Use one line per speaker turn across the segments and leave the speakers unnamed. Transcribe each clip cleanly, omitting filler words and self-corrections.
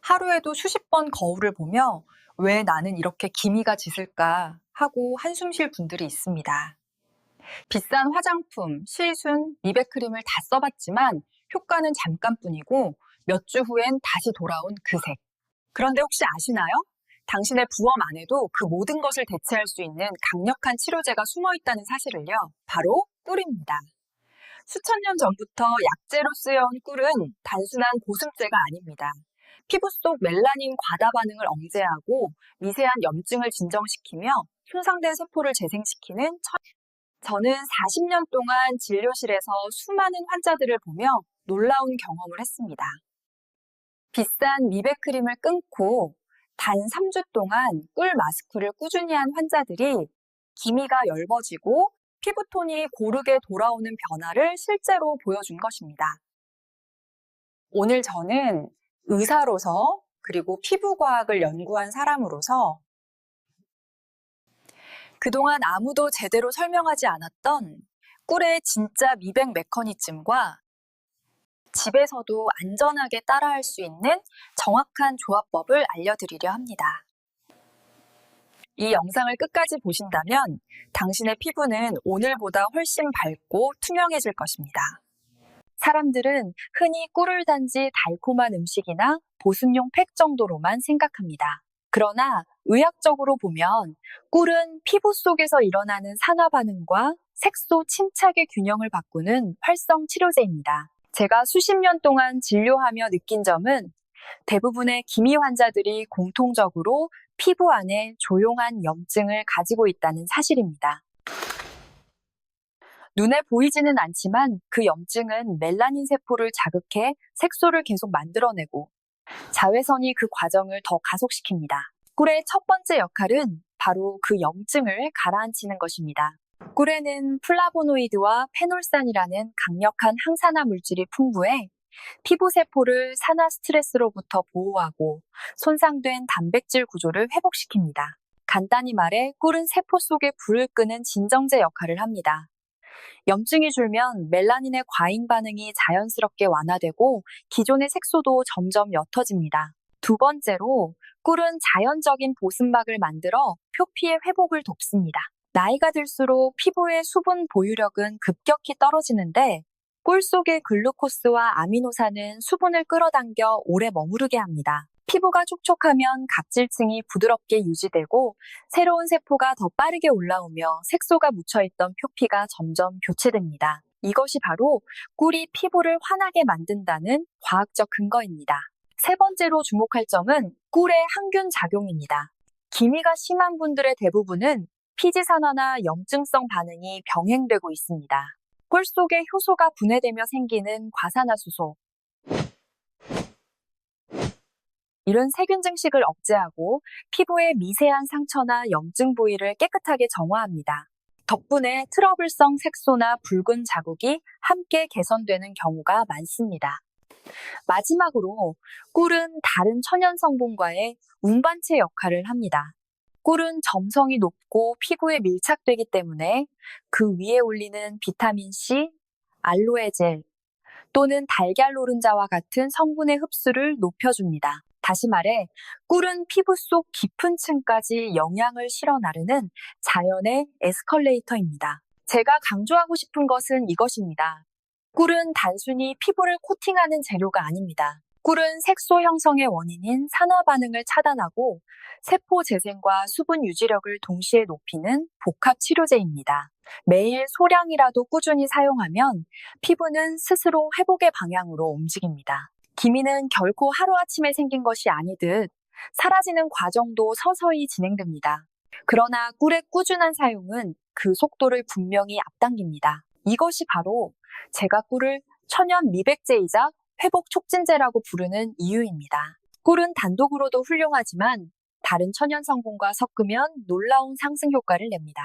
하루에도 수십 번 거울을 보며 왜 나는 이렇게 기미가 짙을까 하고 한숨 쉴 분들이 있습니다. 비싼 화장품, 실순, 미백크림을 다 써봤지만 효과는 잠깐뿐이고 몇 주 후엔 다시 돌아온 그 색. 그런데 혹시 아시나요? 당신의 부업 안에도 그 모든 것을 대체할 수 있는 강력한 치료제가 숨어 있다는 사실을요. 바로 꿀입니다. 수천 년 전부터 약재로 쓰여온 꿀은 단순한 보습제가 아닙니다. 피부 속 멜라닌 과다 반응을 억제하고 미세한 염증을 진정시키며 손상된 세포를 재생시키는 저는 40년 동안 진료실에서 수많은 환자들을 보며 놀라운 경험을 했습니다. 비싼 미백크림을 끊고 단 3주 동안 꿀 마스크를 꾸준히 한 환자들이 기미가 엷어지고 피부톤이 고르게 돌아오는 변화를 실제로 보여준 것입니다. 오늘 저는 의사로서 그리고 피부과학을 연구한 사람으로서 그동안 아무도 제대로 설명하지 않았던 꿀의 진짜 미백 메커니즘과 집에서도 안전하게 따라할 수 있는 정확한 조합법을 알려드리려 합니다. 이 영상을 끝까지 보신다면 당신의 피부는 오늘보다 훨씬 밝고 투명해질 것입니다. 사람들은 흔히 꿀을 단지 달콤한 음식이나 보습용 팩 정도로만 생각합니다. 그러나 의학적으로 보면 꿀은 피부 속에서 일어나는 산화 반응과 색소 침착의 균형을 바꾸는 활성 치료제입니다. 제가 수십 년 동안 진료하며 느낀 점은 대부분의 기미 환자들이 공통적으로 피부 안에 조용한 염증을 가지고 있다는 사실입니다. 눈에 보이지는 않지만 그 염증은 멜라닌 세포를 자극해 색소를 계속 만들어내고 자외선이 그 과정을 더 가속시킵니다. 꿀의 첫 번째 역할은 바로 그 염증을 가라앉히는 것입니다. 꿀에는 플라보노이드와 페놀산이라는 강력한 항산화 물질이 풍부해 피부 세포를 산화 스트레스로부터 보호하고 손상된 단백질 구조를 회복시킵니다. 간단히 말해 꿀은 세포 속의 불을 끄는 진정제 역할을 합니다. 염증이 줄면 멜라닌의 과잉 반응이 자연스럽게 완화되고 기존의 색소도 점점 옅어집니다. 두 번째로 꿀은 자연적인 보습막을 만들어 표피의 회복을 돕습니다. 나이가 들수록 피부의 수분 보유력은 급격히 떨어지는데 꿀 속의 글루코스와 아미노산은 수분을 끌어당겨 오래 머무르게 합니다. 피부가 촉촉하면 각질층이 부드럽게 유지되고 새로운 세포가 더 빠르게 올라오며 색소가 묻혀있던 표피가 점점 교체됩니다. 이것이 바로 꿀이 피부를 환하게 만든다는 과학적 근거입니다. 세 번째로 주목할 점은 꿀의 항균 작용입니다. 기미가 심한 분들의 대부분은 피지산화나 염증성 반응이 병행되고 있습니다. 꿀 속에 효소가 분해되며 생기는 과산화수소, 이런 세균 증식을 억제하고 피부의 미세한 상처나 염증 부위를 깨끗하게 정화합니다. 덕분에 트러블성 색소나 붉은 자국이 함께 개선되는 경우가 많습니다. 마지막으로 꿀은 다른 천연 성분과의 운반체 역할을 합니다. 꿀은 점성이 높고 피부에 밀착되기 때문에 그 위에 올리는 비타민C, 알로에 젤 또는 달걀 노른자와 같은 성분의 흡수를 높여줍니다. 다시 말해 꿀은 피부 속 깊은 층까지 영양을 실어 나르는 자연의 에스컬레이터입니다. 제가 강조하고 싶은 것은 이것입니다. 꿀은 단순히 피부를 코팅하는 재료가 아닙니다. 꿀은 색소 형성의 원인인 산화 반응을 차단하고 세포 재생과 수분 유지력을 동시에 높이는 복합 치료제입니다. 매일 소량이라도 꾸준히 사용하면 피부는 스스로 회복의 방향으로 움직입니다. 기미는 결코 하루아침에 생긴 것이 아니듯 사라지는 과정도 서서히 진행됩니다. 그러나 꿀의 꾸준한 사용은 그 속도를 분명히 앞당깁니다. 이것이 바로 제가 꿀을 천연 미백제이자 회복 촉진제라고 부르는 이유입니다. 꿀은 단독으로도 훌륭하지만 다른 천연 성분과 섞으면 놀라운 상승 효과를 냅니다.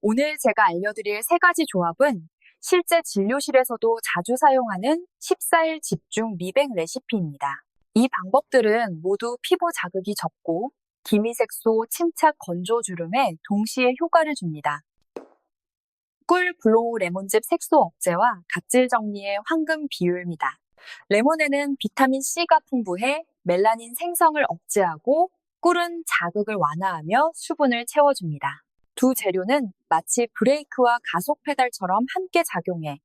오늘 제가 알려드릴 세 가지 조합은 실제 진료실에서도 자주 사용하는 14일 집중 미백 레시피입니다. 이 방법들은 모두 피부 자극이 적고 기미색소, 침착, 건조 주름에 동시에 효과를 줍니다. 꿀 블로우 레몬즙 색소 억제와 각질 정리의 황금 비율입니다. 레몬에는 비타민 C가 풍부해 멜라닌 생성을 억제하고 꿀은 자극을 완화하며 수분을 채워줍니다. 두 재료는 마치 브레이크와 가속 페달처럼 함께 작용해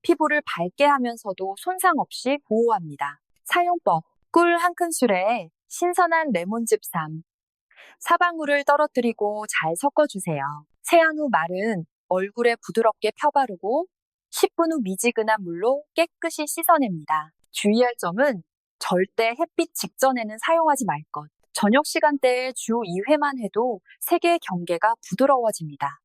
피부를 밝게 하면서도 손상 없이 보호합니다. 사용법: 꿀 한 큰술에 신선한 레몬즙 4방울을 떨어뜨리고 잘 섞어주세요. 세안 후 말은 얼굴에 부드럽게 펴바르고 10분 후 미지근한 물로 깨끗이 씻어냅니다. 주의할 점은 절대 햇빛 직전에는 사용하지 말 것. 저녁 시간대에 주 2회만 해도 색의 경계가 부드러워집니다.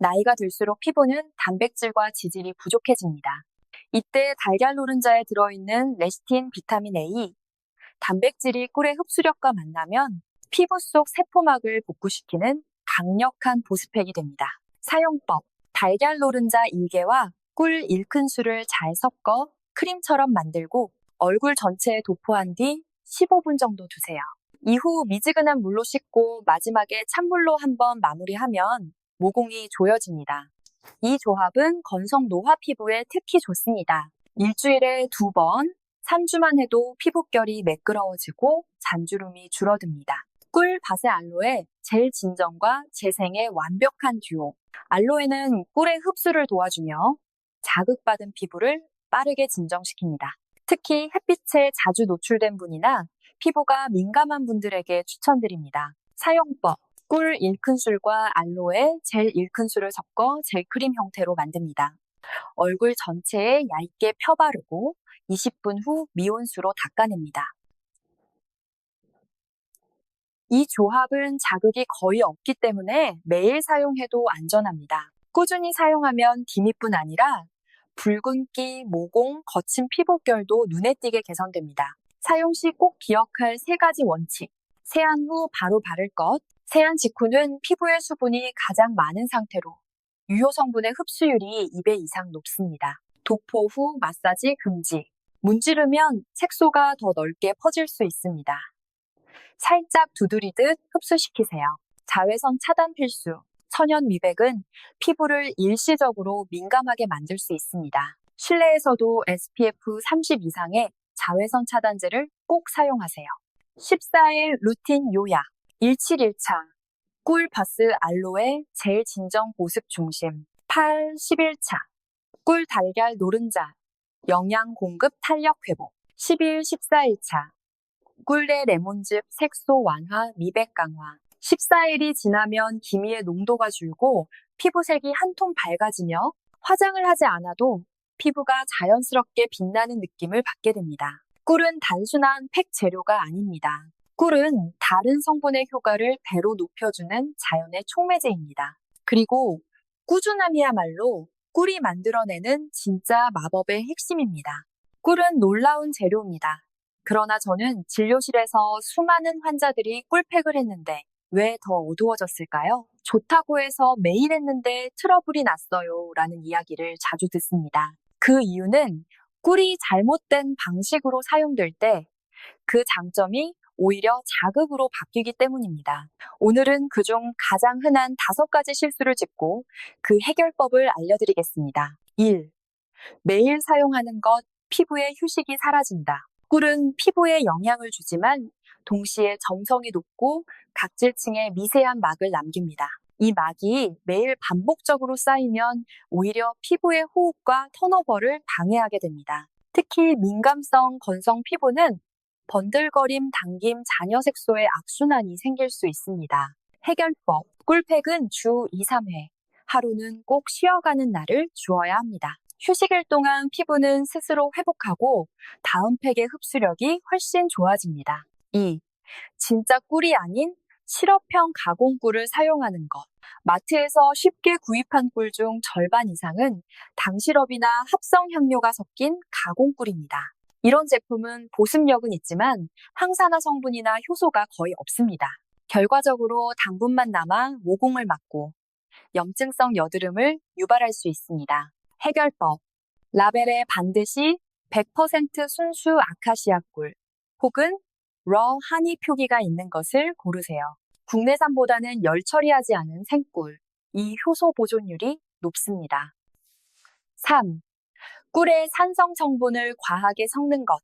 나이가 들수록 피부는 단백질과 지질이 부족해집니다. 이때 달걀 노른자에 들어있는 레시틴, 비타민 A, 단백질이 꿀의 흡수력과 만나면 피부 속 세포막을 복구시키는 강력한 보습팩이 됩니다. 사용법: 달걀 노른자 1개와 꿀 1큰술을 잘 섞어 크림처럼 만들고 얼굴 전체에 도포한 뒤 15분 정도 두세요. 이후 미지근한 물로 씻고 마지막에 찬물로 한번 마무리하면 모공이 조여집니다. 이 조합은 건성 노화 피부에 특히 좋습니다. 일주일에 2번, 3주만 해도 피부결이 매끄러워지고 잔주름이 줄어듭니다. 꿀, 바세, 알로에, 젤 진정과 재생의 완벽한 듀오. 알로에는 꿀의 흡수를 도와주며 자극받은 피부를 빠르게 진정시킵니다. 특히 햇빛에 자주 노출된 분이나 피부가 민감한 분들에게 추천드립니다. 사용법: 꿀 1큰술과 알로에, 젤 1큰술을 섞어 젤크림 형태로 만듭니다. 얼굴 전체에 얇게 펴바르고 20분 후 미온수로 닦아냅니다. 이 조합은 자극이 거의 없기 때문에 매일 사용해도 안전합니다. 꾸준히 사용하면 디미뿐 아니라 붉은기, 모공, 거친 피부결도 눈에 띄게 개선됩니다. 사용 시 꼭 기억할 3가지 원칙. 세안 후 바로 바를 것. 세안 직후는 피부의 수분이 가장 많은 상태로 유효 성분의 흡수율이 2배 이상 높습니다. 도포 후 마사지 금지. 문지르면 색소가 더 넓게 퍼질 수 있습니다. 살짝 두드리듯 흡수시키세요. 자외선 차단 필수. 천연 미백은 피부를 일시적으로 민감하게 만들 수 있습니다. 실내에서도 SPF 30 이상의 자외선 차단제를 꼭 사용하세요. 14일 루틴 요약. 17일차 꿀 바스 알로에 젤 진정 보습 중심. 8, 11차 꿀 달걀 노른자 영양 공급 탄력 회복. 10일 14일차 꿀의 레몬즙 색소 완화 미백 강화. 14일이 지나면 기미의 농도가 줄고 피부색이 한 톤 밝아지며 화장을 하지 않아도 피부가 자연스럽게 빛나는 느낌을 받게 됩니다. 꿀은 단순한 팩 재료가 아닙니다. 꿀은 다른 성분의 효과를 배로 높여주는 자연의 촉매제입니다. 그리고 꾸준함이야말로 꿀이 만들어내는 진짜 마법의 핵심입니다. 꿀은 놀라운 재료입니다. 그러나 저는 진료실에서 수많은 환자들이 꿀팩을 했는데 왜 더 어두워졌을까요? 좋다고 해서 매일 했는데 트러블이 났어요 라는 이야기를 자주 듣습니다. 그 이유는 꿀이 잘못된 방식으로 사용될 때 그 장점이 오히려 자극으로 바뀌기 때문입니다. 오늘은 그중 가장 흔한 5가지 실수를 짚고 그 해결법을 알려드리겠습니다. 1. 매일 사용하는 것, 피부의 휴식이 사라진다. 꿀은 피부에 영향을 주지만 동시에 점성이 높고 각질층에 미세한 막을 남깁니다. 이 막이 매일 반복적으로 쌓이면 오히려 피부의 호흡과 턴오버를 방해하게 됩니다. 특히 민감성 건성 피부는 번들거림, 당김, 잔여 색소의 악순환이 생길 수 있습니다. 해결법: 꿀팩은 주 2, 3회, 하루는 꼭 쉬어가는 날을 주어야 합니다. 휴식일 동안 피부는 스스로 회복하고 다음 팩의 흡수력이 훨씬 좋아집니다. 2. 진짜 꿀이 아닌 시럽형 가공꿀을 사용하는 것. 마트에서 쉽게 구입한 꿀 중 절반 이상은 당시럽이나 합성 향료가 섞인 가공꿀입니다. 이런 제품은 보습력은 있지만 항산화 성분이나 효소가 거의 없습니다. 결과적으로 당분만 남아 모공을 막고 염증성 여드름을 유발할 수 있습니다. 해결법. 라벨에 반드시 100% 순수 아카시아 꿀 혹은 러 하니 표기가 있는 것을 고르세요. 국내산보다는 열 처리하지 않은 생꿀. 이 효소 보존율이 높습니다. 3. 꿀의 산성 성분을 과하게 섞는 것.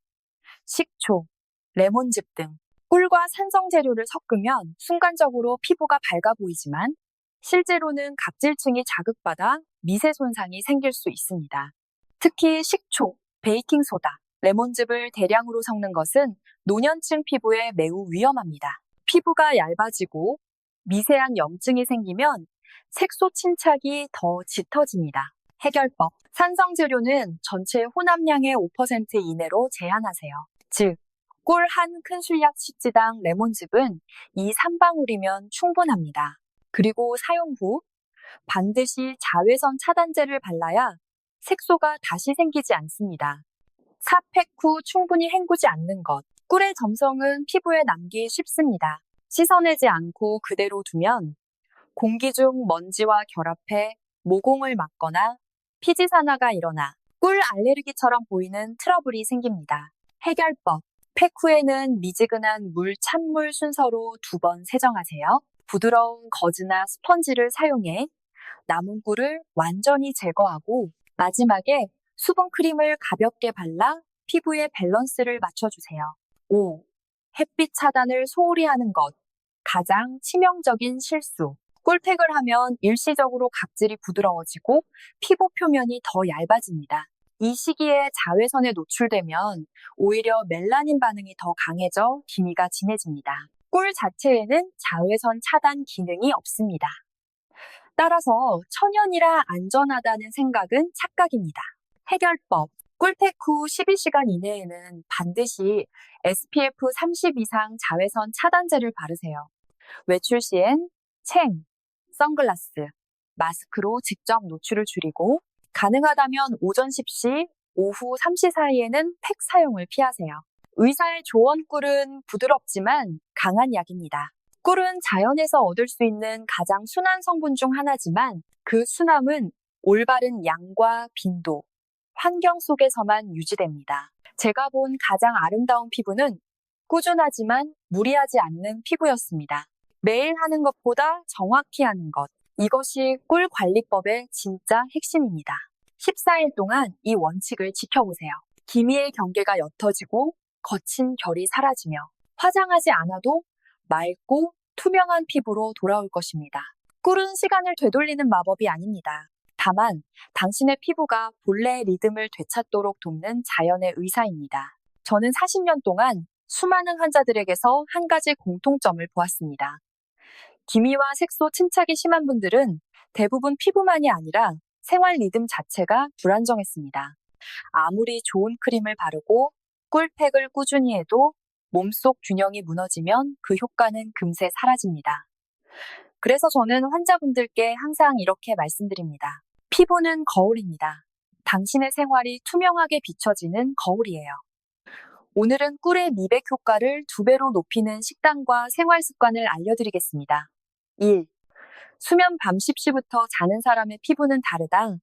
식초, 레몬즙 등 꿀과 산성 재료를 섞으면 순간적으로 피부가 밝아 보이지만 실제로는 각질층이 자극받아 미세 손상이 생길 수 있습니다. 특히 식초, 베이킹소다, 레몬즙을 대량으로 섞는 것은 노년층 피부에 매우 위험합니다. 피부가 얇아지고 미세한 염증이 생기면 색소 침착이 더 짙어집니다. 해결법. 산성 재료는 전체 혼합량의 5% 이내로 제한하세요. 즉, 꿀 한 큰술약 시찌당 레몬즙은 2, 3방울이면 충분합니다. 그리고 사용 후 반드시 자외선 차단제를 발라야 색소가 다시 생기지 않습니다. 사팩 후 충분히 헹구지 않는 것. 꿀의 점성은 피부에 남기 쉽습니다. 씻어내지 않고 그대로 두면 공기 중 먼지와 결합해 모공을 막거나 피지산화가 일어나 꿀 알레르기처럼 보이는 트러블이 생깁니다. 해결법. 팩 후에는 미지근한 물, 찬물 순서로 2번 세정하세요. 부드러운 거즈나 스펀지를 사용해 남은 꿀을 완전히 제거하고 마지막에 수분 크림을 가볍게 발라 피부의 밸런스를 맞춰주세요. 5. 햇빛 차단을 소홀히 하는 것. 가장 치명적인 실수. 꿀팩을 하면 일시적으로 각질이 부드러워지고 피부 표면이 더 얇아집니다. 이 시기에 자외선에 노출되면 오히려 멜라닌 반응이 더 강해져 기미가 진해집니다. 꿀 자체에는 자외선 차단 기능이 없습니다. 따라서 천연이라 안전하다는 생각은 착각입니다. 해결법. 꿀팩 후 12시간 이내에는 반드시 SPF 30 이상 자외선 차단제를 바르세요. 외출 시엔 챙, 선글라스, 마스크로 직접 노출을 줄이고 가능하다면 오전 10시, 오후 3시 사이에는 팩 사용을 피하세요. 의사의 조언 꿀은 부드럽지만 강한 약입니다. 꿀은 자연에서 얻을 수 있는 가장 순한 성분 중 하나지만 그 순함은 올바른 양과 빈도, 환경 속에서만 유지됩니다. 제가 본 가장 아름다운 피부는 꾸준하지만 무리하지 않는 피부였습니다. 매일 하는 것보다 정확히 하는 것. 이것이 꿀 관리법의 진짜 핵심입니다. 14일 동안 이 원칙을 지켜보세요. 기미의 경계가 옅어지고 거친 결이 사라지며 화장하지 않아도 맑고 투명한 피부로 돌아올 것입니다. 꿀은 시간을 되돌리는 마법이 아닙니다. 다만 당신의 피부가 본래의 리듬을 되찾도록 돕는 자연의 의사입니다. 저는 40년 동안 수많은 환자들에게서 한 가지 공통점을 보았습니다. 기미와 색소 침착이 심한 분들은 대부분 피부만이 아니라 생활 리듬 자체가 불안정했습니다. 아무리 좋은 크림을 바르고 꿀팩을 꾸준히 해도 몸속 균형이 무너지면 그 효과는 금세 사라집니다. 그래서 저는 환자분들께 항상 이렇게 말씀드립니다. 피부는 거울입니다. 당신의 생활이 투명하게 비춰지는 거울이에요. 오늘은 꿀의 미백 효과를 2배로 높이는 식단과 생활 습관을 알려드리겠습니다. 1. 수면 밤 10시부터 자는 사람의 피부는 다르다.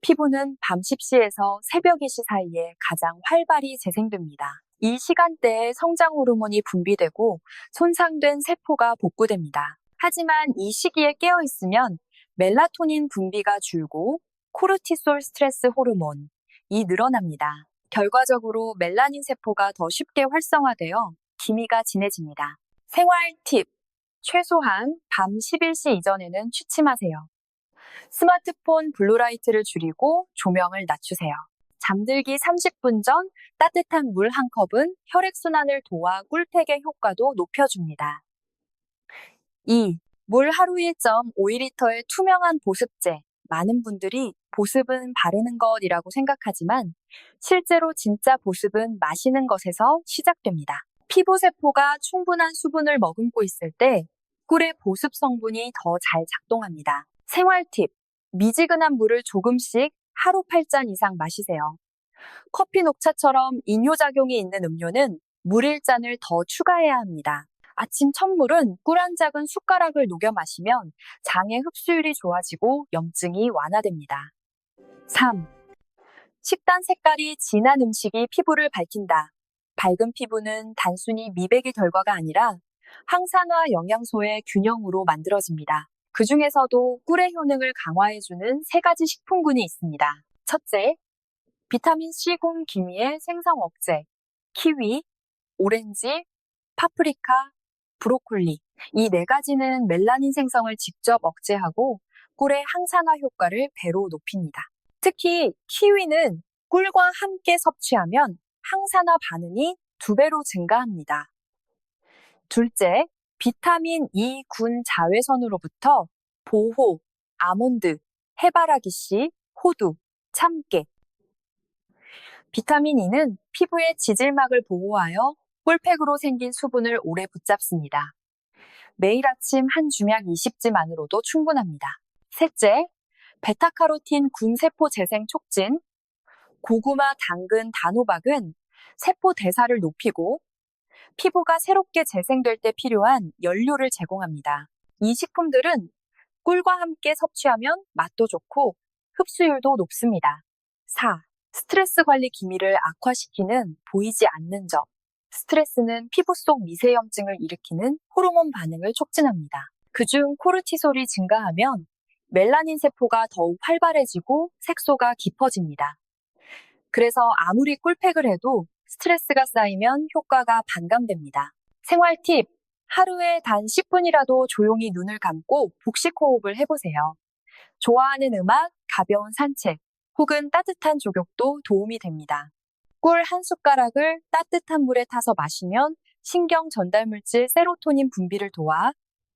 피부는 밤 10시에서 새벽 2시 사이에 가장 활발히 재생됩니다. 이 시간대에 성장 호르몬이 분비되고 손상된 세포가 복구됩니다. 하지만 이 시기에 깨어 있으면 멜라토닌 분비가 줄고 코르티솔 스트레스 호르몬이 늘어납니다. 결과적으로 멜라닌 세포가 더 쉽게 활성화되어 기미가 진해집니다. 생활 팁. 최소한 밤 11시 이전에는 취침하세요. 스마트폰 블루라이트를 줄이고 조명을 낮추세요. 잠들기 30분 전 따뜻한 물 한 컵은 혈액순환을 도와 꿀팩의 효과도 높여줍니다. 2. 물 하루 1.5리터의 투명한 보습제. 많은 분들이 보습은 바르는 것이라고 생각하지만 실제로 진짜 보습은 마시는 것에서 시작됩니다. 피부 세포가 충분한 수분을 머금고 있을 때 꿀의 보습 성분이 더 잘 작동합니다. 생활 팁. 미지근한 물을 조금씩 하루 8잔 이상 마시세요. 커피 녹차처럼 이뇨작용이 있는 음료는 물 1잔을 더 추가해야 합니다. 아침 첫물은 꿀 한 작은 숟가락을 녹여 마시면 장의 흡수율이 좋아지고 염증이 완화됩니다. 3. 식단 색깔이 진한 음식이 피부를 밝힌다. 밝은 피부는 단순히 미백의 결과가 아니라 항산화 영양소의 균형으로 만들어집니다. 그 중에서도 꿀의 효능을 강화해주는 세 가지 식품군이 있습니다. 첫째, 비타민C군 기미의 생성 억제, 키위, 오렌지, 파프리카, 브로콜리. 이 네 가지는 멜라닌 생성을 직접 억제하고 꿀의 항산화 효과를 배로 높입니다. 특히 키위는 꿀과 함께 섭취하면 항산화 반응이 2배로 증가합니다. 둘째, 비타민 E 군 자외선으로부터 보호, 아몬드, 해바라기씨, 호두, 참깨. 비타민 E는 피부의 지질막을 보호하여 꿀팩으로 생긴 수분을 오래 붙잡습니다. 매일 아침 한 주약 20지만으로도 충분합니다. 셋째, 베타카로틴 군 세포 재생 촉진. 고구마, 당근, 단호박은 세포 대사를 높이고 피부가 새롭게 재생될 때 필요한 연료를 제공합니다. 이 식품들은 꿀과 함께 섭취하면 맛도 좋고 흡수율도 높습니다. 4. 스트레스 관리 기미를 악화시키는 보이지 않는 점. 스트레스는 피부 속 미세염증을 일으키는 호르몬 반응을 촉진합니다. 그중 코르티솔이 증가하면 멜라닌 세포가 더욱 활발해지고 색소가 깊어집니다. 그래서 아무리 꿀팩을 해도 스트레스가 쌓이면 효과가 반감됩니다. 생활 팁, 하루에 단 10분이라도 조용히 눈을 감고 복식 호흡을 해보세요. 좋아하는 음악, 가벼운 산책, 혹은 따뜻한 족욕도 도움이 됩니다. 꿀 한 숟가락을 따뜻한 물에 타서 마시면 신경 전달 물질 세로토닌 분비를 도와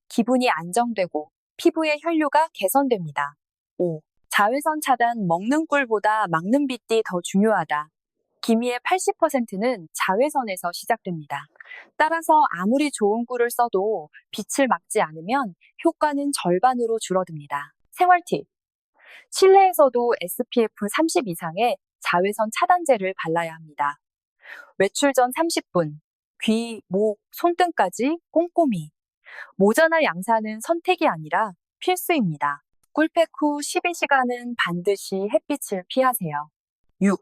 기분이 안정되고 피부의 혈류가 개선됩니다. 5. 자외선 차단 먹는 꿀보다 막는 빛이 더 중요하다. 기미의 80%는 자외선에서 시작됩니다. 따라서 아무리 좋은 꿀을 써도 빛을 막지 않으면 효과는 절반으로 줄어듭니다. 생활 팁. 실내에서도 SPF 30 이상의 자외선 차단제를 발라야 합니다. 외출 전 30분, 귀, 목, 손등까지 꼼꼼히. 모자나 양산은 선택이 아니라 필수입니다. 꿀팩 후 12시간은 반드시 햇빛을 피하세요. 6.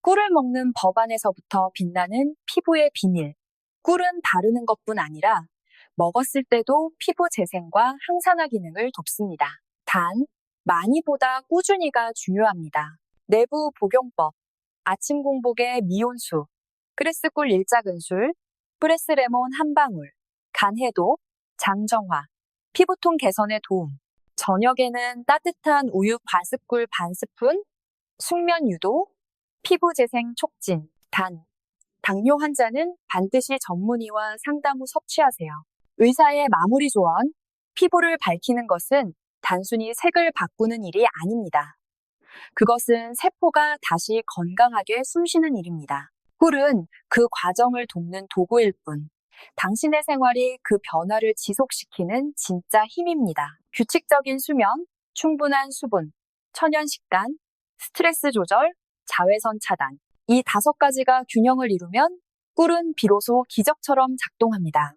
꿀을 먹는 법안에서부터 빛나는 피부의 비밀. 꿀은 바르는 것뿐 아니라 먹었을 때도 피부 재생과 항산화 기능을 돕습니다. 단, 많이보다 꾸준히가 중요합니다. 내부 복용법, 아침 공복에 미온수, 크레스꿀 1작은술, 프레스레몬 한 방울, 간해독, 장정화, 피부톤 개선에 도움. 저녁에는 따뜻한 우유 바스꿀 반 스푼, 숙면 유도, 피부 재생 촉진. 단, 당뇨 환자는 반드시 전문의와 상담 후 섭취하세요. 의사의 마무리 조언, 피부를 밝히는 것은 단순히 색을 바꾸는 일이 아닙니다. 그것은 세포가 다시 건강하게 숨쉬는 일입니다. 꿀은 그 과정을 돕는 도구일 뿐, 당신의 생활이 그 변화를 지속시키는 진짜 힘입니다. 규칙적인 수면, 충분한 수분, 천연 식단, 스트레스 조절, 자외선 차단. 이 5가지가 균형을 이루면 꿀은 비로소 기적처럼 작동합니다.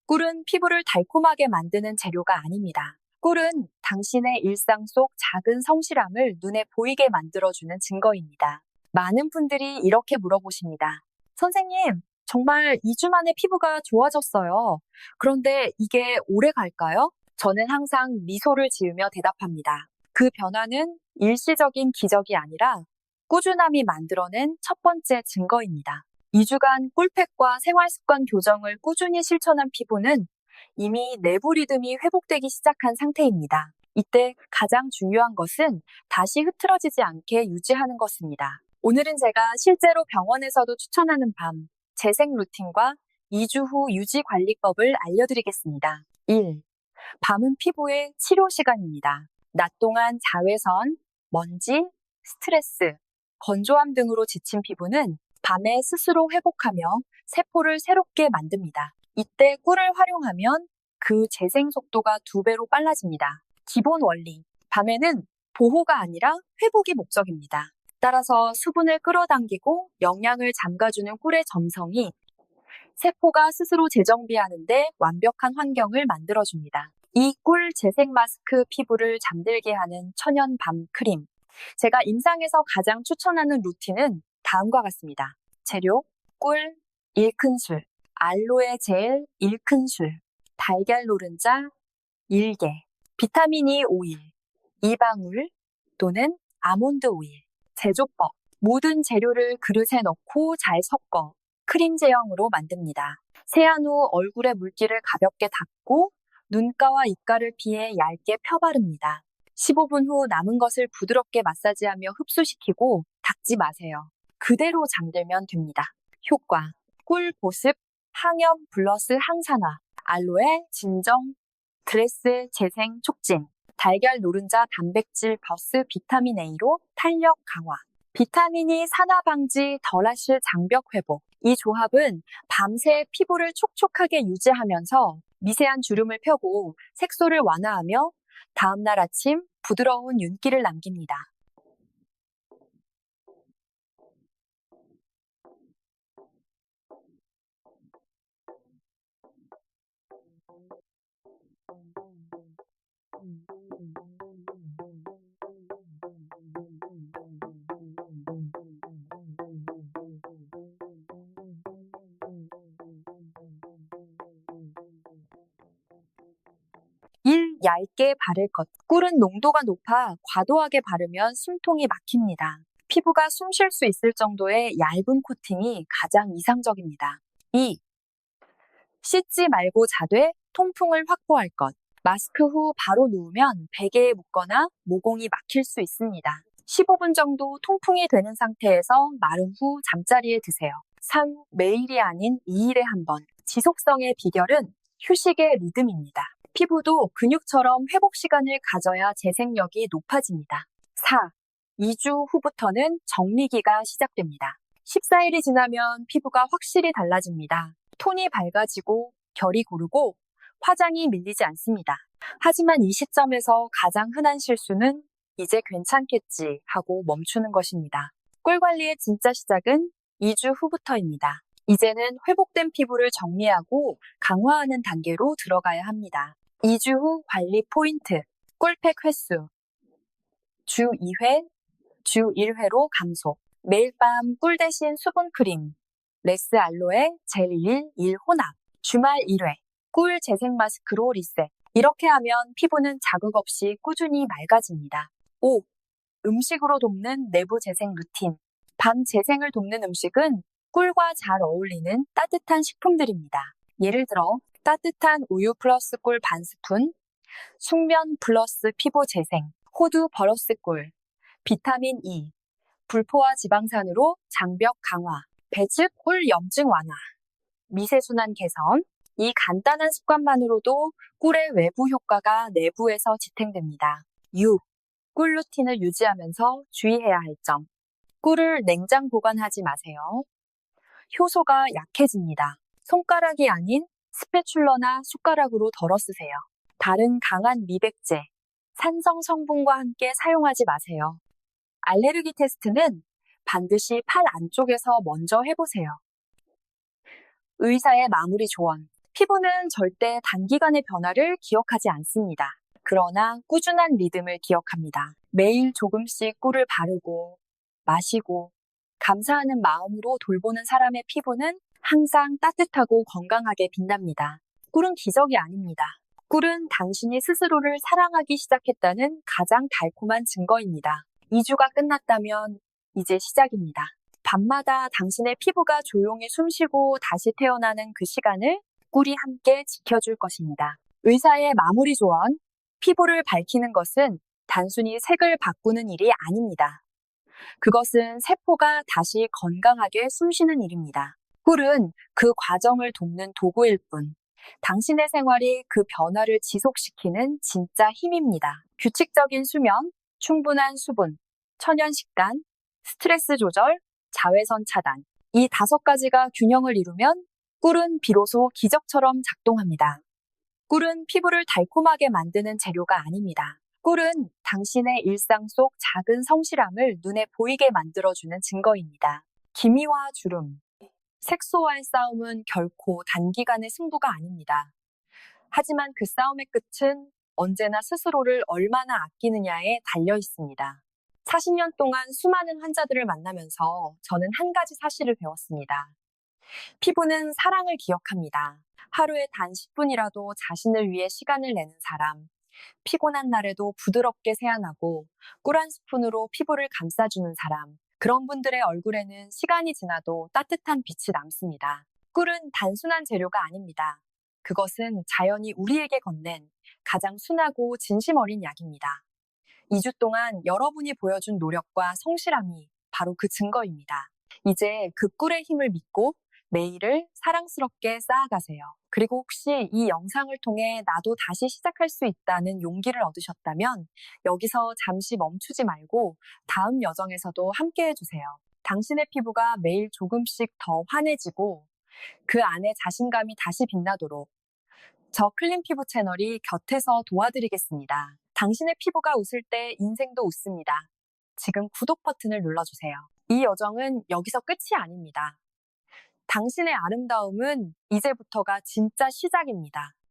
꿀은 피부를 달콤하게 만드는 재료가 아닙니다. 꿀은 당신의 일상 속 작은 성실함을 눈에 보이게 만들어주는 증거입니다. 많은 분들이 이렇게 물어보십니다. 선생님, 정말 2주 만에 피부가 좋아졌어요. 그런데 이게 오래 갈까요? 저는 항상 미소를 지으며 대답합니다. 그 변화는 일시적인 기적이 아니라 꾸준함이 만들어낸 첫 번째 증거입니다. 2주간 꿀팩과 생활습관 교정을 꾸준히 실천한 피부는 이미 내부 리듬이 회복되기 시작한 상태입니다. 이때 가장 중요한 것은 다시 흐트러지지 않게 유지하는 것입니다. 오늘은 제가 실제로 병원에서도 추천하는 밤, 재생 루틴과 2주 후 유지 관리법을 알려드리겠습니다. 1. 밤은 피부의 치료 시간입니다. 낮 동안 자외선, 먼지, 스트레스, 건조함 등으로 지친 피부는 밤에 스스로 회복하며 세포를 새롭게 만듭니다. 이때 꿀을 활용하면 그 재생 속도가 2배로 빨라집니다. 기본 원리. 밤에는 보호가 아니라 회복이 목적입니다. 따라서 수분을 끌어당기고 영양을 잠가주는 꿀의 점성이 세포가 스스로 재정비하는데 완벽한 환경을 만들어줍니다. 이 꿀 재생 마스크 피부를 잠들게 하는 천연 밤 크림. 제가 임상에서 가장 추천하는 루틴은 다음과 같습니다. 재료, 꿀 1큰술, 알로에 젤 1큰술, 달걀 노른자 1개, 비타민 E 오일 2방울 또는 아몬드 오일. 제조법. 모든 재료를 그릇에 넣고 잘 섞어 크림 제형으로 만듭니다. 세안 후 얼굴에 물기를 가볍게 닦고 눈가와 입가를 피해 얇게 펴 바릅니다. 15분 후 남은 것을 부드럽게 마사지하며 흡수시키고 닦지 마세요. 그대로 잠들면 됩니다. 효과. 꿀 보습, 항염 플러스 항산화, 알로에 진정, 드레스 재생 촉진, 달걀 노른자 단백질 플러스 비타민 A로 탄력 강화, 비타민이 산화 방지 덜하실 장벽 회복. 이 조합은 밤새 피부를 촉촉하게 유지하면서 미세한 주름을 펴고 색소를 완화하며 다음날 아침 부드러운 윤기를 남깁니다. 얇게 바를 것. 꿀은 농도가 높아 과도하게 바르면 숨통이 막힙니다. 피부가 숨 쉴 수 있을 정도의 얇은 코팅이 가장 이상적입니다. 2. 씻지 말고 자되 통풍을 확보할 것. 마스크 후 바로 누우면 베개에 묻거나 모공이 막힐 수 있습니다. 15분 정도 통풍이 되는 상태에서 마른 후 잠자리에 드세요. 3. 매일이 아닌 2일에 한 번. 지속성의 비결은 휴식의 리듬입니다. 피부도 근육처럼 회복 시간을 가져야 재생력이 높아집니다. 4. 2주 후부터는 정리기가 시작됩니다. 14일이 지나면 피부가 확실히 달라집니다. 톤이 밝아지고 결이 고르고 화장이 밀리지 않습니다. 하지만 이 시점에서 가장 흔한 실수는 이제 괜찮겠지 하고 멈추는 것입니다. 꿀 관리의 진짜 시작은 2주 후부터입니다. 이제는 회복된 피부를 정리하고 강화하는 단계로 들어가야 합니다. 2주 후 관리 포인트. 꿀팩 횟수. 주 2회, 주 1회로 감소. 매일 밤 꿀 대신 수분 크림. 레스 알로에 젤 1 혼합. 주말 1회. 꿀 재생 마스크로 리셋. 이렇게 하면 피부는 자극 없이 꾸준히 맑아집니다. 5. 음식으로 돕는 내부 재생 루틴. 밤 재생을 돕는 음식은 꿀과 잘 어울리는 따뜻한 식품들입니다. 예를 들어 따뜻한 우유 플러스 꿀 반 스푼, 숙면 플러스 피부 재생, 호두 버러스 꿀, 비타민 E, 불포화 지방산으로 장벽 강화, 배즙 꿀 염증 완화, 미세순환 개선. 이 간단한 습관만으로도 꿀의 외부 효과가 내부에서 지탱됩니다. 6. 꿀 루틴을 유지하면서 주의해야 할 점. 꿀을 냉장 보관하지 마세요. 효소가 약해집니다. 손가락이 아닌 스패츌러나 숟가락으로 덜어 쓰세요. 다른 강한 미백제, 산성 성분과 함께 사용하지 마세요. 알레르기 테스트는 반드시 팔 안쪽에서 먼저 해보세요. 의사의 마무리 조언. 피부는 절대 단기간의 변화를 기억하지 않습니다. 그러나 꾸준한 리듬을 기억합니다. 매일 조금씩 꿀을 바르고 마시고 감사하는 마음으로 돌보는 사람의 피부는 항상 따뜻하고 건강하게 빛납니다. 꿀은 기적이 아닙니다. 꿀은 당신이 스스로를 사랑하기 시작했다는 가장 달콤한 증거입니다. 2주가 끝났다면 이제 시작입니다. 밤마다 당신의 피부가 조용히 숨쉬고 다시 태어나는 그 시간을 꿀이 함께 지켜줄 것입니다. 의사의 마무리 조언. 피부를 밝히는 것은 단순히 색을 바꾸는 일이 아닙니다. 그것은 세포가 다시 건강하게 숨쉬는 일입니다. 꿀은 그 과정을 돕는 도구일 뿐, 당신의 생활이 그 변화를 지속시키는 진짜 힘입니다. 규칙적인 수면, 충분한 수분, 천연 식단, 스트레스 조절, 자외선 차단. 이 5가지가 균형을 이루면 꿀은 비로소 기적처럼 작동합니다. 꿀은 피부를 달콤하게 만드는 재료가 아닙니다. 꿀은 당신의 일상 속 작은 성실함을 눈에 보이게 만들어주는 증거입니다. 기미와 주름. 색소와의 싸움은 결코 단기간의 승부가 아닙니다. 하지만 그 싸움의 끝은 언제나 스스로를 얼마나 아끼느냐에 달려 있습니다. 40년 동안 수많은 환자들을 만나면서 저는 한 가지 사실을 배웠습니다. 피부는 사랑을 기억합니다. 하루에 단 10분이라도 자신을 위해 시간을 내는 사람, 피곤한 날에도 부드럽게 세안하고 꿀 한 스푼으로 피부를 감싸주는 사람, 그런 분들의 얼굴에는 시간이 지나도 따뜻한 빛이 남습니다. 꿀은 단순한 재료가 아닙니다. 그것은 자연이 우리에게 건넨 가장 순하고 진심 어린 약입니다. 2주 동안 여러분이 보여준 노력과 성실함이 바로 그 증거입니다. 이제 그 꿀의 힘을 믿고 매일을 사랑스럽게 쌓아가세요. 그리고 혹시 이 영상을 통해 나도 다시 시작할 수 있다는 용기를 얻으셨다면 여기서 잠시 멈추지 말고 다음 여정에서도 함께 해주세요. 당신의 피부가 매일 조금씩 더 환해지고 그 안에 자신감이 다시 빛나도록 저 클린 피부 채널이 곁에서 도와드리겠습니다. 당신의 피부가 웃을 때 인생도 웃습니다. 지금 구독 버튼을 눌러주세요. 이 여정은 여기서 끝이 아닙니다. 당신의 아름다움은 이제부터가 진짜 시작입니다.